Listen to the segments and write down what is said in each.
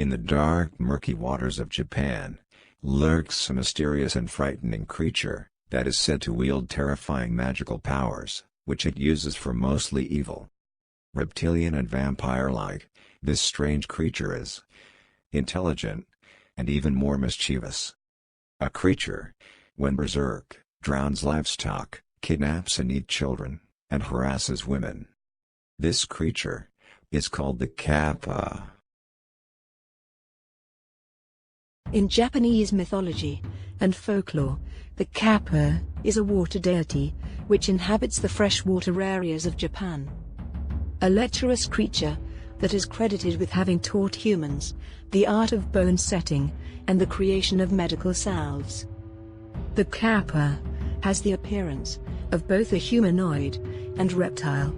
In the dark, murky waters of Japan, lurks a mysterious and frightening creature that is said to wield terrifying magical powers, which it uses for mostly evil. Reptilian and vampire-like, this strange creature is intelligent and even more mischievous. A creature, when berserk, drowns livestock, kidnaps and eats children, and harasses women. This creature is called the Kappa. In Japanese mythology and folklore, the Kappa is a water deity which inhabits the freshwater areas of Japan. A lecherous creature that is credited with having taught humans the art of bone setting and the creation of medical salves. The Kappa has the appearance of both a humanoid and reptile.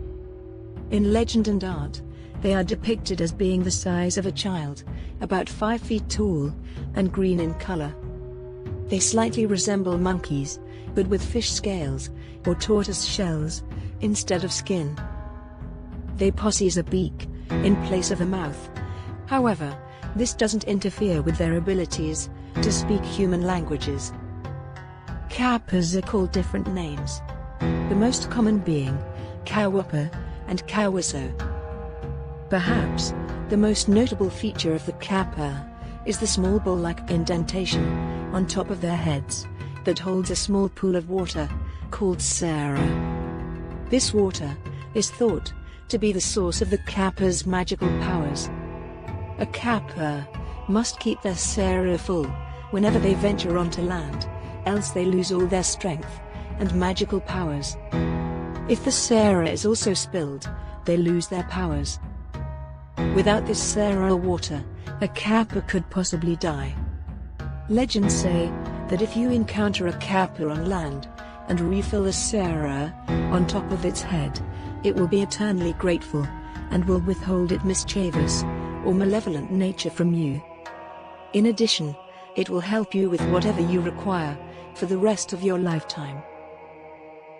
In legend and art, they are depicted as being the size of a child, about 5 feet tall, and green in color. They slightly resemble monkeys, but with fish scales or tortoise shells instead of skin. They possess a beak in place of a mouth. However, this doesn't interfere with their abilities to speak human languages. Kappas are called different names, the most common being Gawappa and Kawaso. Perhaps the most notable feature of the Kappa is the small bowl-like indentation on top of their heads that holds a small pool of water called Sara. This water is thought to be the source of the Kappa's magical powers. A Kappa must keep their Sara full whenever they venture onto land, else they lose all their strength and magical powers. If the Sara is also spilled, they lose their powers. Without this Sara water, a Kappa could possibly die. Legends say that if you encounter a Kappa on land and refill the Sara on top of its head, it will be eternally grateful and will withhold its mischievous or malevolent nature from you. In addition, it will help you with whatever you require for the rest of your lifetime.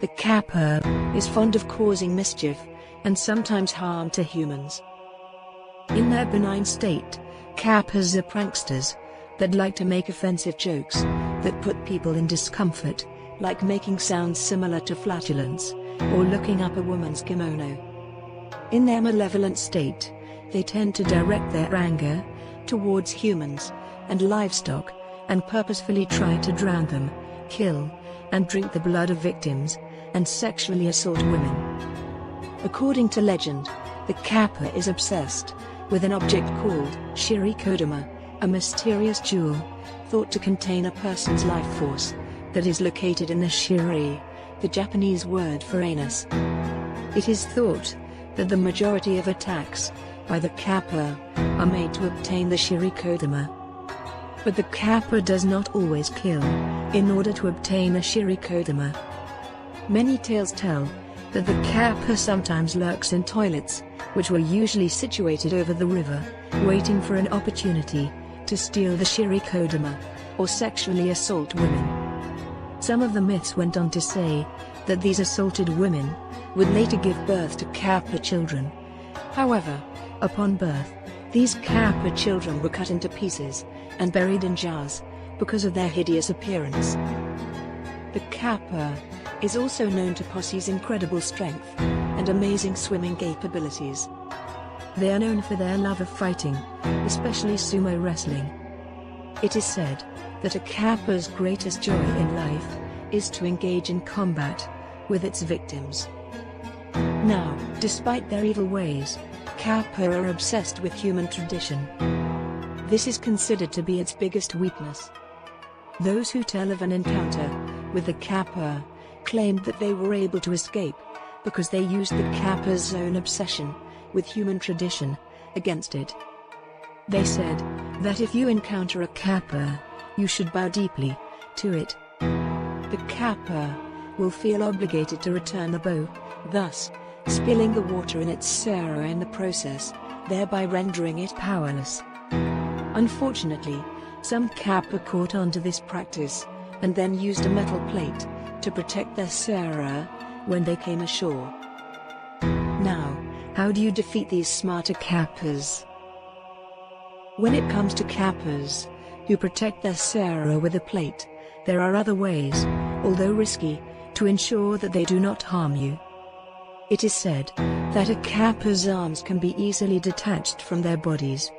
The Kappa is fond of causing mischief and sometimes harm to humans. In their benign state, Kappas are pranksters that like to make offensive jokes that put people in discomfort, like making sounds similar to flatulence or looking up a woman's kimono. In their malevolent state, they tend to direct their anger towards humans and livestock and purposefully try to drown them, kill, and drink the blood of victims, and sexually assault women. According to legend, the Kappa is obsessed with an object called shirikodama, a mysterious jewel thought to contain a person's life force that is located in the shiri, the Japanese word for anus. It is thought that the majority of attacks by the Kappa are made to obtain the shirikodama. But the Kappa does not always kill in order to obtain a shirikodama. Many tales tell that the Kappa sometimes lurks in toilets, which were usually situated over the river, waiting for an opportunity to steal the shirikodama or sexually assault women. Some of the myths went on to say that these assaulted women would later give birth to Kappa children. However, upon birth, these Kappa children were cut into pieces and buried in jars because of their hideous appearance. The Kappa is also known to possess incredible strength and amazing swimming capabilities. They are known for their love of fighting, especially sumo wrestling. It is said that a Kappa's greatest joy in life is to engage in combat with its victims. Now, despite their evil ways, Kappa are obsessed with human tradition. This is considered to be its biggest weakness. Those who tell of an encounter with the Kappa claimed that they were able to escape because they used the Kappa's own obsession with human tradition against it. They said that if you encounter a Kappa, you should bow deeply to it. The Kappa will feel obligated to return the bow, thus spilling the water in its Sara in the process, thereby rendering it powerless. Unfortunately, some Kappa caught on to this practice and then used a metal plate to protect their Sara when they came ashore. Now, how do you defeat these smarter Kappas? When it comes to Kappas, who protect their Sarah with a plate, there are other ways, although risky, to ensure that they do not harm you. It is said that a Kappa's arms can be easily detached from their bodies.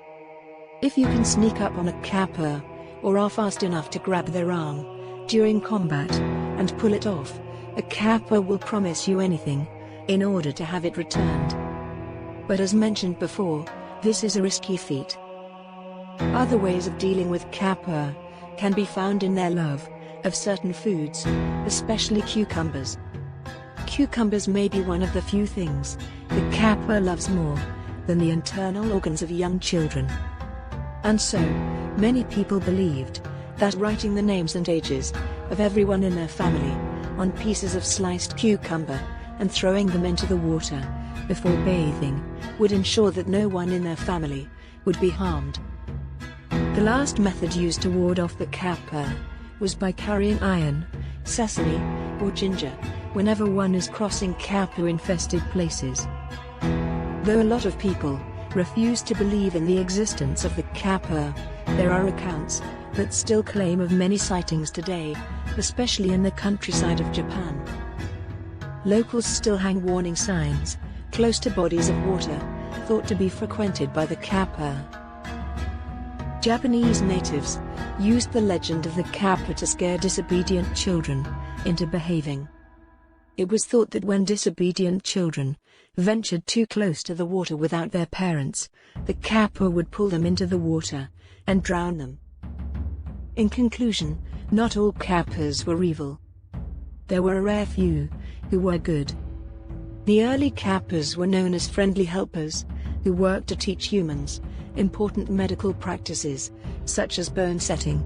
If you can sneak up on a Kappa, or are fast enough to grab their arm during combat and pull it off, a Kappa will promise you anything in order to have it returned. But as mentioned before, this is a risky feat. Other ways of dealing with Kappa can be found in their love of certain foods, especially cucumbers. Cucumbers may be one of the few things the Kappa loves more than the internal organs of young children. And so, many people believed that writing the names and ages of everyone in their family on pieces of sliced cucumber and throwing them into the water before bathing would ensure that no one in their family would be harmed. The last method used to ward off the Kappa was by carrying iron, sesame, or ginger whenever one is crossing Kappa-infested places. Though a lot of people refuse to believe in the existence of the Kappa, there are accounts that still claim of many sightings today, especially in the countryside of Japan. Locals still hang warning signs close to bodies of water thought to be frequented by the Kappa. Japanese natives used the legend of the Kappa to scare disobedient children into behaving. It was thought that when disobedient children ventured too close to the water without their parents, the Kappa would pull them into the water and drown them. In conclusion, not all Kappas were evil. There were a rare few who were good. The early Kappas were known as friendly helpers, who worked to teach humans important medical practices, such as bone setting,